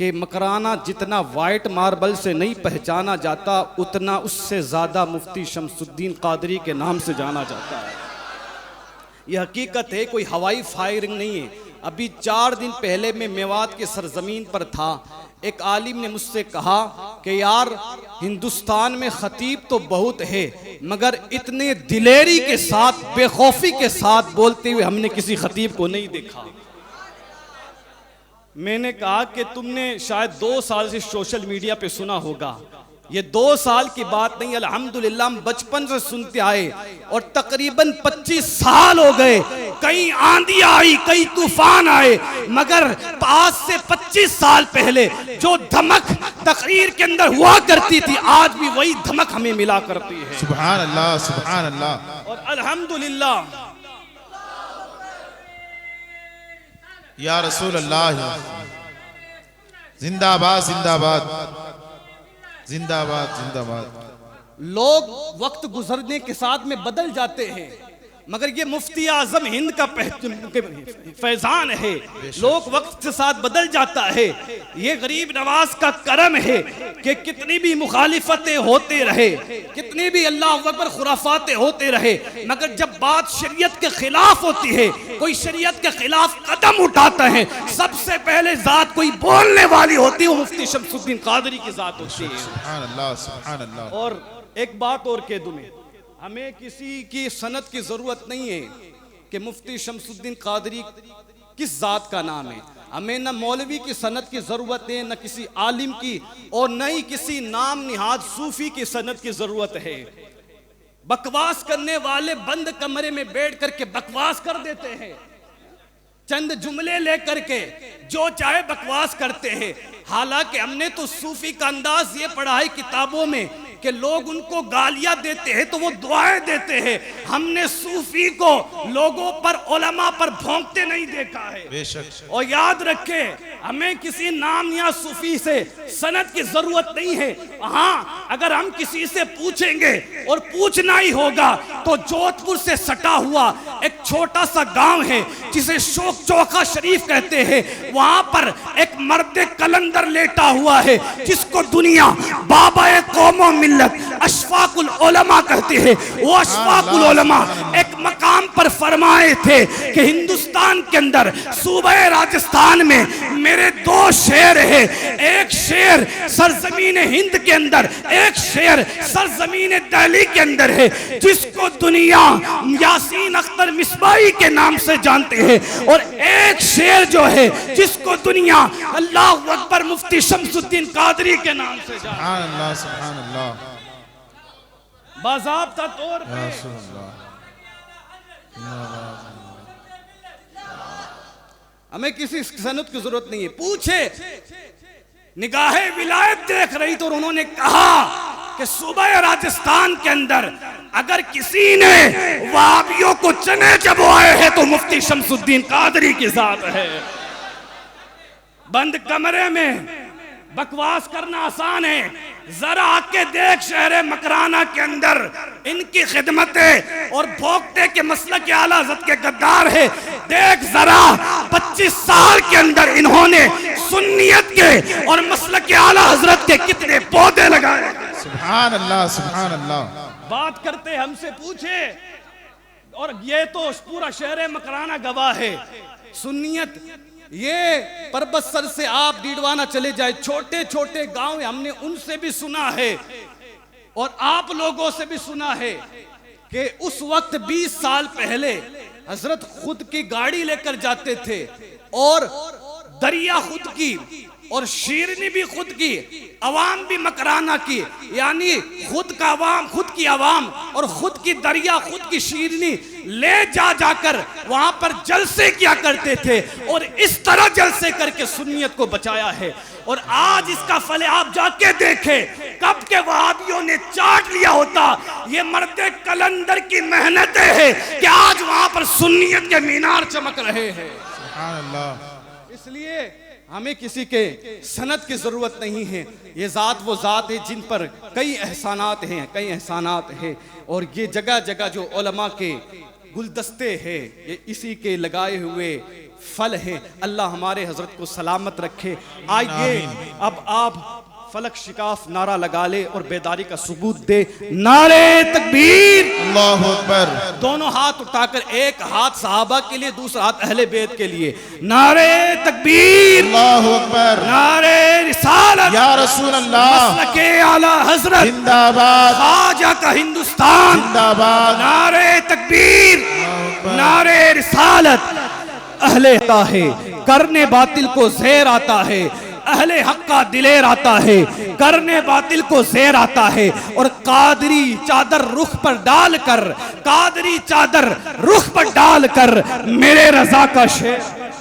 कि मकराना जितना white marble से नहीं पहचाना जाता, उतना उससे ज़्यादा मुफ्ती शमसुद्दीन कादरी के नाम से जाना जाता है। यह हकीकत है, कोई हवाई फायरिंग नहीं है। अभी 4 दिन पहले मैं मेवात के सरजमीन पर था। एक आलिम ने मुझसे कहा कि यार हिंदुस्तान में खतीब तो बहुत है, मगर इतने दिलेरी के साथ, बेखौफी के साथ बोलते हुए हमने किसी खतीब को नहीं देखा। मैंने कहा कि तुमने शायद 2 साल से सोशल मीडिया पे सुना होगा। ये 2 साल की बात नहीं, अल्हम्दुलिल्लाह हम बचपन से सुनते आए और तकरीबन 25 साल हो गए। कई आंधी आई, कई तूफान आए, मगर आज से 25 साल पहले जो धमक तकरीर के अंदर हुआ करती थी, आज भी वही धमक हमें मिला करती है। सुभान अल्लाह, सुभान अल्लाह। और अल्हम्दुलिल्लाह या रसूल अल्लाह, जिंदाबाद जिंदाबाद जिंदाबाद जिंदाबाद। लोग वक्त गुजरने के साथ में बदल जाते हैं, मगर ये मुफ्ती आजम हिंद का फैजान है। लोग वक्त के साथ बदल जाता है। ये गरीब नवाज का करम है कि कितनी भी मुखालिफतें होते रहे, कितनी भी अल्लाह अकबर खुराफातें होते रहे, मगर जब बात शरीयत के खिलाफ होती है, कोई शरीयत के खिलाफ कदम उठाता है, सबसे पहले जात कोई बोलने वाली होती है, वो मुफ्ती शमसुद्दीन कादरी की जात होती है। सुभान अल्लाह, सुभान अल्लाह। और एक बात और कह दूं, हमें किसी की सनद की जरूरत नहीं है कि मुफ्ती शमसुद्दीन कादरी किस जात का नाम है। हमें न मौलवी की सनद की जरूरत है, न किसी आलिम की, और न ही किसी नाम निहाद सूफी की सनद की जरूरत है। बकवास करने वाले बंद कमरे में बैठ करके बकवास कर देते हैं, चंद जुमले लेकर के जो चाहे बकवास करते हैं। हालांकि हमने तो सूफी का अंदाज ये पढ़ा है किताबों में कि लोग उनको गालियां देते हैं तो वो दुआएं देते हैं। हमने सूफी को लोगों पर, उलमा पर भौंकते नहीं देखा है। बेशक। और याद रखें, हमें किसी नाम या सूफी से सनद की जरूरत नहीं है। हाँ, अगर हम किसी से पूछेंगे, और पूछना ही होगा, तो जोधपुर से सटा हुआ एक छोटा सा गांव है जिसे शोक चौका शरीफ कहते हैं, वहां पर एक मर्द कलंदर लेटा हुआ है जिसको दुनिया बाबा कौमों मिल्लत अशफाकुल उलमा कहते हैं। वो अशफाकुल उलमा एक मकाम पर फरमाए थे कि हिंदुस्तान के अंदर सूबे राजस्थान में मेरे 2 शेर है। एक शेर सरजमीन हिंद के अंदर, एक शेर सरजमीन दिल्ली के अंदर है, जिसको दुनिया यासीन अख्तर मिसबाही के नाम से जानते हैं, और एक शेर जो है जिसको दुनिया अल्लाह अकबर मुफ्ती शमसुद्दीन कादरी के नाम से जानते हैं। सुभान अल्लाह, सुभान अल्लाह। बाज़ाब्ता तौर पे हमें किसी सनद की जरूरत नहीं है। पूछे, निगाहे विलायत देख रही तो उन्होंने कहा कि सूबा राजस्थान के अंदर अगर किसी ने वहाबियों को चने चबवाए हैं तो मुफ्ती शमसुद्दीन कादरी की जात है। बंद कमरे में बकवास करना आसान है, जरा आके देख शहर मकराना के अंदर इनकी खिदमतें और भोगते के मसलक के आला हज़रत के गद्दार है। देख जरा 25 साल के अंदर इन्होंने सुन्नियत के और मसलक के आला हज़रत के कितने पौधे लगाए। सुभान अल्लाह, सुभान अल्लाह। बात करते हमसे पूछे, और ये तो पूरा शहर मकराना गवाह है। सुन्नियत ये पर्वत सर से आप डीडवाना चले जाए, छोटे छोटे गांव हमने उनसे भी सुना है और आप लोगों से भी सुना है कि उस वक्त 20 साल पहले हजरत खुद की गाड़ी लेकर जाते थे, और दरिया खुद की, और शीरनी भी खुद की, अवाम भी मकराना की, यानी खुद का अवाम, खुद की अवाम और खुद की दरिया, खुद की शीरनी ले जाकर वहां पर जलसे किया करते थे, और इस तरह जलसे करके सुन्नियत को बचाया है। और आज इसका फल आप जाके देखें, कब के वहाबियों ने चाट लिया होता। ये मर्द कलंदर की मेहनतें हैं कि आज वहां पर सुन्नियत के मीनार चमक रहे हैं। सुभान अल्लाह। इसलिए हमें किसी के सनद की जरूरत नहीं है। ये जात वो जात है जिन पर कई एहसानात हैं, कई एहसानात हैं, और ये जगह जगह जो उलमा के गुलदस्ते हैं, ये इसी के लगाए हुए फल है। अल्लाह हमारे हजरत को सलामत रखे। आइए अब आप फलक शिकाफ नारा लगा ले और बेदारी का सबूत दे। नारे तकबीर, अल्लाहु अकबर। दोनों हाथ उठाकर, एक हाथ सहाबा के लिए, दूसरा हाथ अहले बैत के लिए। नारे तकबीर, अल्लाहु अकबर। नारे रिसालत, या रसूल अल्लाह, मसलके आला हजरत, जिंदाबाद, ख्वाजा का हिंदुस्तान, जिंदाबाद। नारे तकबीर, नारे रिसालत। अहले आता है, करने बातिल को ज़ेर आता है। अहले हक का दिलेर आता है, करने बातिल को ज़ेर आता है। और कादरी चादर रुख पर डालकर, कादरी चादर रुख पर डालकर मेरे रजा का शेर